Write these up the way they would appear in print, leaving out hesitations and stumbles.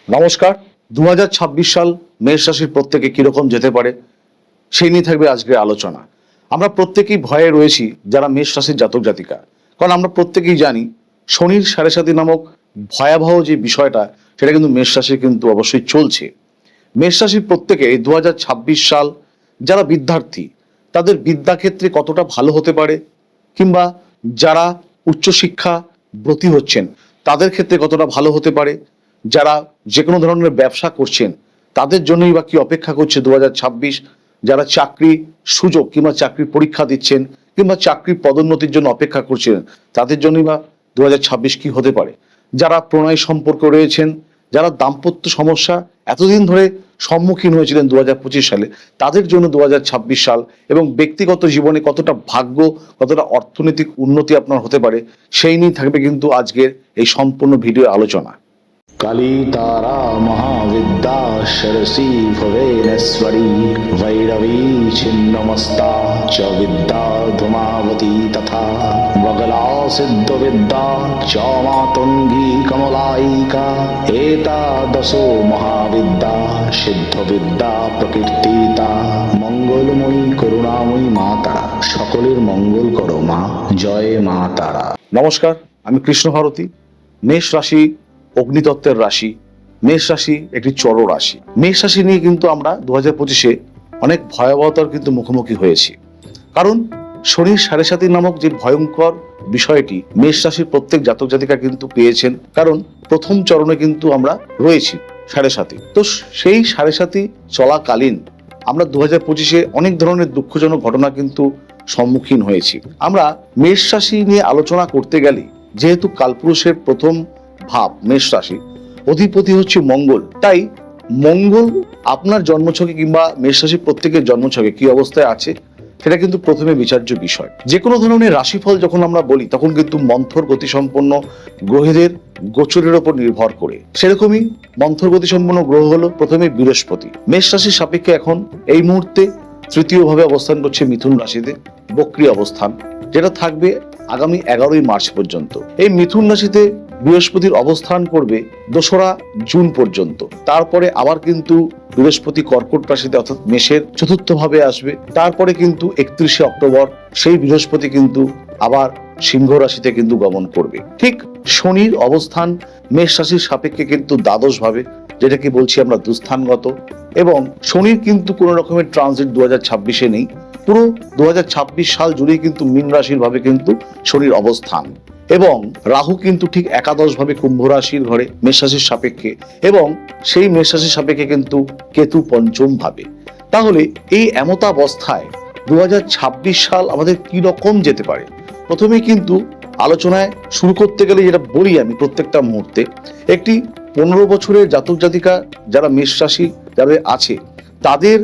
নমস্কার। 2026 সাল মেষ রাশির প্রত্যেকে কিরকম যেতে পারে সেই নিয়ে থাকবে আজকের আলোচনা। আমরা প্রত্যেকেই ভয়ে রয়েছি যারা মেষ রাশির জাতক জাতিকা, কারণ আমরা প্রত্যেকেই জানি শনির সাড়ে সাতি নামক ভয়াবহ যে বিষয়টা সেটা কিন্তু মেষ রাশির কিন্তু অবশ্যই চলছে। মেষ রাশির প্রত্যেকে এই 2026 সাল যারা বিদ্যার্থী তাদের বিদ্যাক্ষেত্রে কতটা ভালো হতে পারে, কিংবা যারা উচ্চশিক্ষা ব্রতী হচ্ছেন তাদের ক্ষেত্রে কতটা ভালো হতে পারে, যারা যে কোনো ধরনের ব্যবসা করছেন তাদের জন্যই বা কি অপেক্ষা করছে 2026, যারা চাকরি সুযোগ কিংবা চাকরির পরীক্ষা দিচ্ছেন কিংবা চাকরির পদোন্নতির জন্য অপেক্ষা করছেন তাদের জন্যই বা 2026 কি হতে পারে, যারা প্রণয় সম্পর্ক রয়েছেন, যারা দাম্পত্য সমস্যা এতদিন ধরে সম্মুখীন হয়েছিলেন 2025 সালে তাদের জন্য 2026 সাল এবং ব্যক্তিগত জীবনে কতটা ভাগ্য কতটা অর্থনৈতিক উন্নতি আপনার হতে পারে সেই নিয়ে থাকবে কিন্তু আজকের এই সম্পূর্ণ ভিডিও আলোচনা। কালী তারা মহাবিদ্যা সরসী ভুবনেশ্বরী ভৈরবী ছিন্নমস্তা চ বিদ্যা ধূমাবতী তথা বগলা সিদ্ধ বিদ্যা চ মাতঙ্গী কমলায়িকা এতাদশো মহাবিদ্যা সিদ্ধ বিদ্যা প্রকীর্তিতা। মঙ্গলময়ী করুণাময়ী মা তারা, সকলের মঙ্গল করো মা। জয় মা তারা। নমস্কার, আমি কৃষ্ণ ভারতী। মেষ রাশি অগ্নিতত্ত্বের রাশি। মেষ রাশি একটি চর রাশি। মেষ রাশি নিয়ে কিন্তু আমরা 2025-এ অনেক ভয়াবহতার কিন্তু মুখোমুখি হয়েছি, কারণ শনির সাড়ে সাতি নামক যে ভয়ঙ্কর বিষয়টি মেষ রাশির প্রত্যেক জাতক জাতিকা কিন্তু পেয়েছেন, কারণ প্রথম চরণে কিন্তু আমরা রয়েছি সাড়ে সাতি। তো সেই সাড়ে সাতি চলাকালীন আমরা 2025-এ অনেক ধরনের দুঃখজনক ঘটনা কিন্তু সম্মুখীন হয়েছি। আমরা মেষ রাশি নিয়ে আলোচনা করতে গেলে যেহেতু কালপুরুষের প্রথম ভাব মেষ রাশি, অধিপতি হচ্ছে মঙ্গল, তাই মঙ্গল আপনার জন্মছকে কিংবা মেষ রাশির প্রত্যেকের জন্মছকে কি অবস্থায় আছে সেটা কিন্তু প্রথমে বিচার্য বিষয়। যে কোনো ধরনের রাশিফল যখন আমরা বলি তখন কিন্তু মন্থর গতিসম্পন্ন গ্রহদের গোচরের ওপর নির্ভর করে। সেরকমই মন্থর গতিসম্পন্ন গ্রহ হলো প্রথমে বৃহস্পতি। মেষ রাশির সাপেক্ষে এখন এই মুহূর্তে তৃতীয়ভাবে অবস্থান করছে মিথুন রাশিতে, বক্রী অবস্থান, যেটা থাকবে আগামী 11ই মার্চ পর্যন্ত। এই মিথুন রাশিতে বৃহস্পতির অবস্থান করবে 2রা জুন পর্যন্ত। তারপরে আবার কিন্তু বৃহস্পতি কর্কট রাশিতে অর্থাৎ মেষের চতুর্থ ভাবে আসবে। তারপরে কিন্তু 31শে অক্টোবর সেই বৃহস্পতি কিন্তু আবার সিংহ রাশিতে কিন্তু গমন করবে। ঠিক শনির অবস্থান মেষ রাশির সাপেক্ষে কিন্তু দ্বাদশ ভাবে, যেটাকে বলছি আমরা দুস্থানগত, এবং শনির কিন্তু কোনো রকমের ট্রানজিট 2026-এ নেই। পুরো 2026 সাল জুড়েই কিন্তু মীন রাশির ভাবে কিন্তু শনির অবস্থান, এবং রাহু কিন্তু ঠিক একাদশ ভাবে কুম্ভ রাশির ঘরে মেষ রাশির সাপেক্ষে, এবং সেই মেষ রাশির সাপেক্ষে কিন্তু কেতু পঞ্চম ভাবে। তাহলে এই এমতাবস্থায় 2026 সাল আমাদের কি রকম যেতে পারে, প্রথমে কিন্তু আলোচনায় শুরু করতে গেলে যেটা বলি আমি প্রত্যেকটা মুহূর্তে, একটি 15 বছরের জাতক জাতিকা যারা মেষ রাশি যাদের আছে তাদের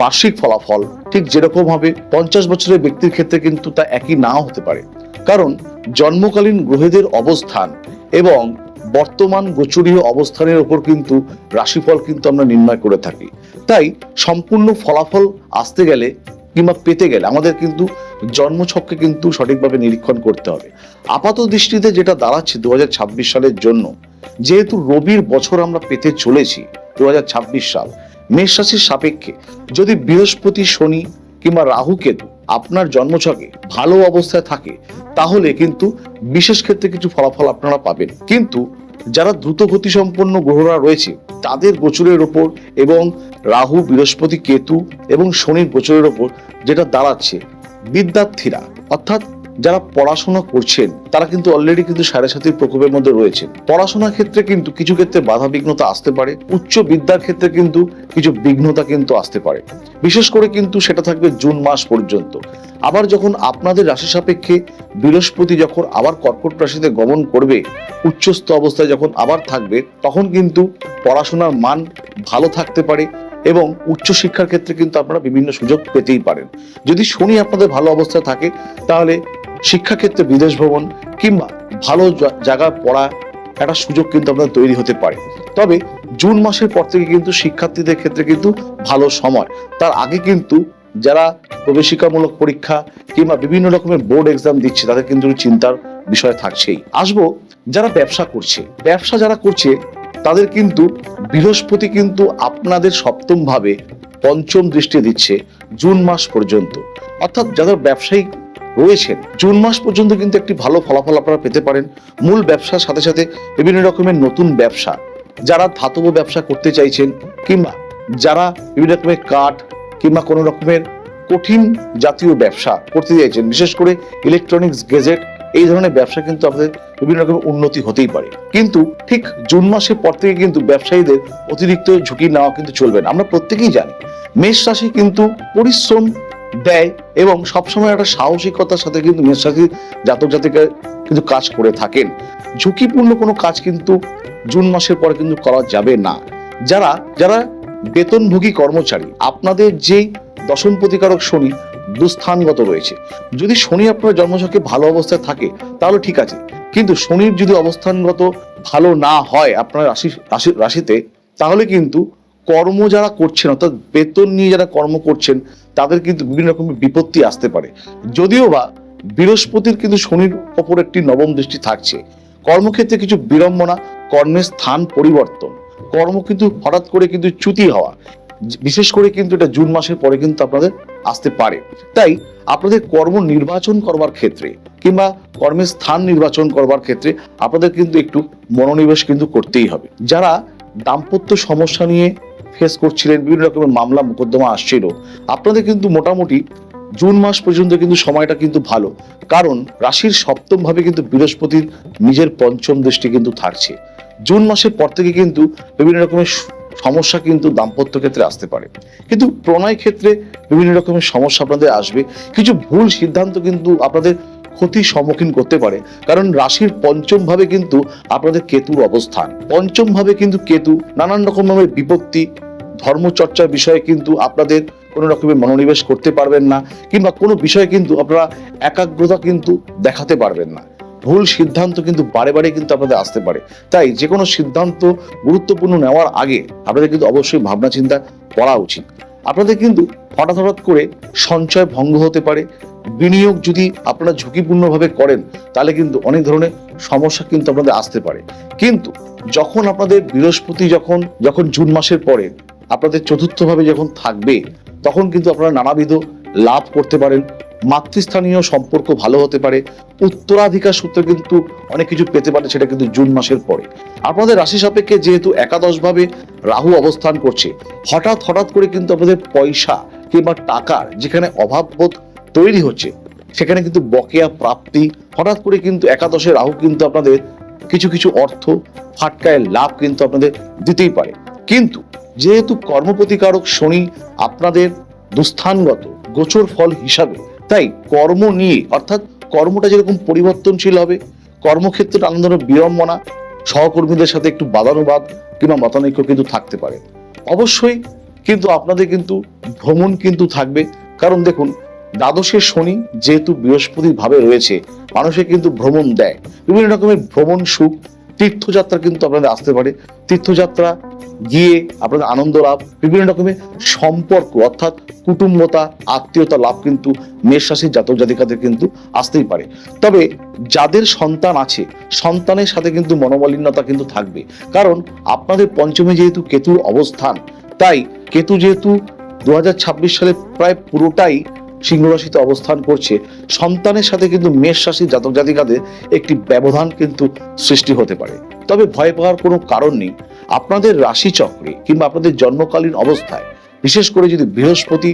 বার্ষিক ফলাফল ঠিক যেরকম হবে 50 বছরের ব্যক্তির ক্ষেত্রে কিন্তু তা একই নাও হতে পারে, কারণ জন্মকালীন গ্রহদের অবস্থান এবং বর্তমান গোচরীয় অবস্থানের উপর কিন্তু রাশিফল কিন্তু আমরা নির্ণয় করে থাকি। তাই সম্পূর্ণ ফলাফল আসতে গেলে কিংবা পেতে গেলে আমাদের কিন্তু জন্মছককে কিন্তু সঠিকভাবে নিরীক্ষণ করতে হবে। আপাত দৃষ্টিতে যেটা দাঁড়াচ্ছে 2026 সালের জন্য, যেহেতু রবির বছর আমরা পেতে চলেছি 2026 সাল, মেষ রাশির সাপেক্ষে যদি বৃহস্পতি শনি কিংবা রাহু কেতু আপনার জন্মছকে ভালো অবস্থায় থাকে তাহলে কিন্তু বিশেষ ক্ষেত্রে কিছু ফলাফল আপনারা পাবেন। কিন্তু যারা দ্রুত গতি সম্পন্ন গ্রহরা রয়েছে তাদের গোচরের ওপর এবং রাহু বৃহস্পতি কেতু এবং শনির গোচরের ওপর যেটা দাঁড়াচ্ছে, বিদ্যার্থীরা অর্থাৎ যারা পড়াশোনা করছেন তারা কিন্তু অলরেডি কিন্তু সাড়ে সাতির প্রকোপের মধ্যে রয়েছেন। পড়াশোনার ক্ষেত্রে কিন্তু কিছু ক্ষেত্রে বাধা বিঘ্নতা আসতে পারে, উচ্চ বিদ্যার ক্ষেত্রে কিন্তু কিছু বিঘ্নতা কিন্তু আসতে পারে, বিশেষ করে কিন্তু সেটা থাকবে জুন মাস পর্যন্ত। আবার যখন আপনাদের রাশি সাপেক্ষে বৃহস্পতি যখন আবার কর্কট রাশিতে গমন করবে, উচ্চস্থ অবস্থায় যখন আবার থাকবে, তখন কিন্তু পড়াশোনার মান ভালো থাকতে পারে এবং উচ্চশিক্ষার ক্ষেত্রে কিন্তু আপনারা বিভিন্ন সুযোগ পেতেই পারেন। যদি শনি আপনাদের ভালো অবস্থায় থাকে তাহলে শিক্ষাক্ষেত্রে বিদেশ ভ্রমণ কিংবা ভালো জায়গায় পড়া একটা সুযোগ কিন্তু আপনাদের তৈরি হতে পারে। তবে জুন মাসের পর থেকে কিন্তু শিক্ষার্থীদের ক্ষেত্রে কিন্তু ভালো সময়। তার আগে কিন্তু যারা প্রবেশিকামূলক পরীক্ষা কিংবা বিভিন্ন রকমের বোর্ড এক্সাম দিচ্ছে তাদের কিন্তু চিন্তার বিষয় থাকছেই। আসবো যারা ব্যবসা করছে, ব্যবসা যারা করছে তাদের কিন্তু বৃহস্পতি কিন্তু আপনাদের সপ্তম ভাবে পঞ্চম দৃষ্টি দিচ্ছে জুন মাস পর্যন্ত। অর্থাৎ যাদের ব্যবসায়িক রয়েছেন জুন মাস পর্যন্ত কিন্তু একটি ভালো ফলাফল আপনারা পেতে পারেন। মূল ব্যবসার সাথে সাথে বিভিন্ন রকমের নতুন ব্যবসা, যারা ধাতব ব্যবসা করতে চাইছেন কিংবা যারা বিভিন্ন রকমের কাঠ কিংবা কোনো রকমের কঠিন জাতীয় ব্যবসা করতে চাইছেন, বিশেষ করে ইলেকট্রনিক্স গেজেট, এই ধরনের ব্যবসা কিন্তু আপনাদের বিভিন্ন রকমের উন্নতি হতেই পারে। কিন্তু ঠিক জুন মাসের পর থেকে কিন্তু ব্যবসায়ীদের অতিরিক্ত ঝুঁকি নেওয়া কিন্তু চলবে না। আমরা প্রত্যেকেই জানি মেষ রাশি কিন্তু পরিশ্রম দেয় এবং সবসময় একটা সাহসিকতার সাথে কিন্তু মেষ রাশির জাতক জাতিকা কিন্তু কাজ করে থাকেন। ঝুঁকিপূর্ণ কোনো কাজ কিন্তু জুন মাসের পরে কিন্তু করা যাবে না। যারা যারা বেতনভোগী কর্মচারী, আপনাদের যেই দশম প্রতিকারক শনি দুস্থানগত রয়েছে, যদি শনি আপনার জন্মছকে ভালো অবস্থায় থাকে তাহলে ঠিক আছে, কিন্তু শনির যদি অবস্থানগত ভালো না হয় আপনার রাশিতে, তাহলে কিন্তু কর্ম যারা করছেন অর্থাৎ বেতন নিয়ে যারা কর্ম করছেন তাদের কিন্তু বিভিন্ন রকমের বিপত্তি আসতে পারে। যদিও বা বৃহস্পতির কিন্তু শনির ওপর একটি নবম দৃষ্টি থাকছে, কর্মক্ষেত্রে কিছু বিড়ম্বনা, কর্মের স্থান পরিবর্তন, কর্ম কিন্তু হঠাৎ করে কিন্তু চ্যুতি হওয়া, বিশেষ করে কিন্তু এটা জুন মাসের পরে কিন্তু আপনাদের আসতে পারে। তাই আপনাদের কর্ম নির্বাচন করবার ক্ষেত্রে কিংবা কর্মের স্থান নির্বাচন করবার ক্ষেত্রে আপনাদের কিন্তু একটু মনোনিবেশ কিন্তু করতেই হবে। যারা দাম্পত্য সমস্যা নিয়ে ফেস করছিলেন, বিভিন্ন রকমের মামলা মোকদ্দমা আসছিল, আপনাদের কিন্তু মোটামুটি জুন মাস পর্যন্ত কিন্তু সময়টা কিন্তু ভালো, কারণ রাশির সপ্তম ভাবে কিন্তু বৃহস্পতির নিজের পঞ্চম দৃষ্টি কিন্তু থাকছে। জুন মাসের পর থেকে কিন্তু বিভিন্ন রকমের সমস্যা কিন্তু দাম্পত্য ক্ষেত্রে আসতে পারে, কিন্তু প্রণয় ক্ষেত্রে বিভিন্ন রকমের সমস্যা আপনাদের আসবে। কিছু ভুল সিদ্ধান্ত কিন্তু আপনাদের ক্ষতির সম্মুখীন করতে পারে, কারণ রাশির পঞ্চম ভাবে কিন্তু আপনাদের কেতুর অবস্থান। পঞ্চম ভাবে কিন্তু কেতু নানান রকমের বিপত্তি, ধর্মচর্চার বিষয়ে কিন্তু আপনাদের কোনো রকমের মনোনিবেশ করতে পারবেন না, কিংবা কোনো বিষয়ে কিন্তু আপনারা একাগ্রতা কিন্তু দেখাতে পারবেন না। ভুল সিদ্ধান্ত কিন্তু বারে বারে কিন্তু আপনাদের আসতে পারে। তাই যে কোনো সিদ্ধান্ত গুরুত্বপূর্ণ নেওয়ার আগে আপনাদের কিন্তু অবশ্যই ভাবনা চিন্তা করা উচিত। আপনাদের কিন্তু হঠাৎ করে সঞ্চয় ভঙ্গ হতে পারে। বিনিয়োগ যদি আপনারা ঝুঁকিপূর্ণভাবে করেন তাহলে কিন্তু অনেক ধরনের সমস্যা কিন্তু আপনাদের আসতে পারে। কিন্তু যখন আপনাদের বৃহস্পতি যখন জুন মাসের পরে আপনাদের চতুর্থভাবে যখন থাকবে, তখন কিন্তু আপনারা নানাবিধ লাভ করতে পারেন। মাতৃস্থানীয় সম্পর্ক ভালো হতে পারে, উত্তরাধিকার সূত্রে কিন্তু অনেক কিছু পেতে পারে, সেটা কিন্তু জুন মাসের পরে। আপনাদের রাশি সাপেক্ষে যেহেতু একাদশ ভাবে রাহু অবস্থান করছে, হঠাৎ করে কিন্তু আপনাদের পয়সা কিংবা টাকার যেখানে অভাববোধ তৈরি হচ্ছে, সেখানে কিন্তু বকেয়া প্রাপ্তি, হঠাৎ করে কিন্তু একাদশে রাহু কিন্তু আপনাদের কিছু অর্থ ফাটকায় লাভ কিন্তু আপনাদের দিতেই পারে। কিন্তু যেহেতু কর্মপ্রতিকারক শনি আপনাদের দুস্থানগত গোচর ফল হিসাবে, তাই কর্ম নিয়ে অর্থাৎ কর্মটা যেরকম পরিবর্তনশীল হবে, কর্মক্ষেত্রে নানান ধরনের বিড়ম্বনা, সহকর্মীদের সাথে একটু বাদানুবাদ কিংবা মতানৈক্য কিন্তু থাকতে পারে। অবশ্যই কিন্তু আপনাদের কিন্তু ভ্রমণ কিন্তু থাকবে, কারণ দেখুন দ্বাদশের শনি যেহেতু বৃহস্পতি ভাবে রয়েছে, মানুষের কিন্তু ভ্রমণ দেয়, বিভিন্ন রকমের ভ্রমণ সুখ, তীর্থযাত্রা কিন্তু আপনাদের আসতে পারে। তীর্থযাত্রা গিয়ে আপনাদের আনন্দ লাভ, বিভিন্ন রকমের সম্পর্ক অর্থাৎ কুটুম্বতা, আত্মীয়তা লাভ কিন্তু মেষ রাশির জাতক জাতিকাদের কিন্তু আসতেই পারে। তবে যাদের সন্তান আছে, সন্তানের সাথে কিন্তু মনোমালিন্যতা কিন্তু থাকবে, কারণ আপনাদের পঞ্চমে যেহেতু কেতুর অবস্থান, তাই কেতু যেহেতু 2026 সালে প্রায় পুরোটাই সিংহ রাশিতে অবস্থান করছে, সন্তানের সাথে কিন্তু মেষ রাশির জাতক জাতিকাদের একটি ব্যবধান কিন্তু সৃষ্টি হতে পারে। তবে ভয় পাওয়ার কোনো কারণ নেই। আপনাদের রাশি চক্রে কিংবা আপনাদের জন্মকালীন অবস্থায়, বিশেষ করে যদি বৃহস্পতি,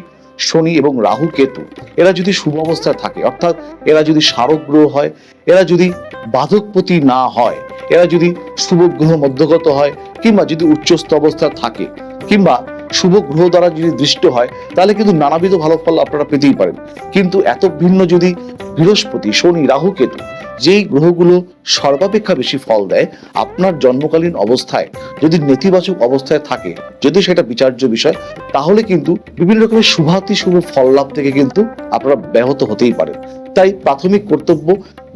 শনি এবং রাহু কেতু এরা যদি শুভ অবস্থায় থাকে, অর্থাৎ এরা যদি শারক গ্রহ হয়, এরা যদি বাধকপতি না হয়, এরা যদি শুভ গ্রহ মধ্যগত হয়, কিংবা যদি উচ্চস্থ অবস্থায় থাকে, কিংবা শুভ গ্রহ দ্বারা যদি দৃষ্ট হয়, তাহলে কিন্তু নানাবিধ ভালো ফল আপনারা পেতেই পারেন। কিন্তু এত ভিন্ন যদি বৃহস্পতি, শনি, রাহু, কেতু যেই গ্রহগুলো সর্বাপেক্ষা বেশি ফল দেয়, আপনার জন্মকালীন অবস্থায় যদি নেতিবাচক অবস্থায় থাকে, যদি সেটা বিচার্য বিষয়, তাহলে কিন্তু বিভিন্ন রকমের শুভ ফল লাভ থেকে কিন্তু আপনারা ব্যাহত হতেই পারেন। তাই প্রাথমিক কর্তব্য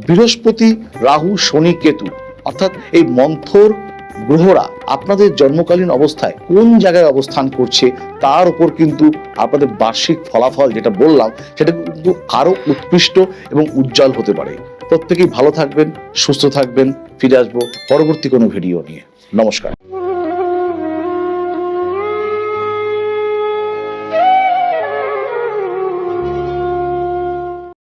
বৃহস্পতি, রাহু, শনি, কেতু অর্থাৎ এই মন্থর গ্রহরা আপনাদের জন্মকালীন অবস্থায় কোন জায়গায় অবস্থান করছে তার উপর কিন্তু আপনাদের বার্ষিক ফলাফল যেটা বললাম সেটা কিন্তু আরো উৎকৃষ্ট এবং উজ্জ্বল হতে পারে। প্রত্যেকেই ভালো থাকবেন, সুস্থ থাকবেন। ফিরে আসবো পরবর্তী কোনো ভিডিও নিয়ে। নমস্কার।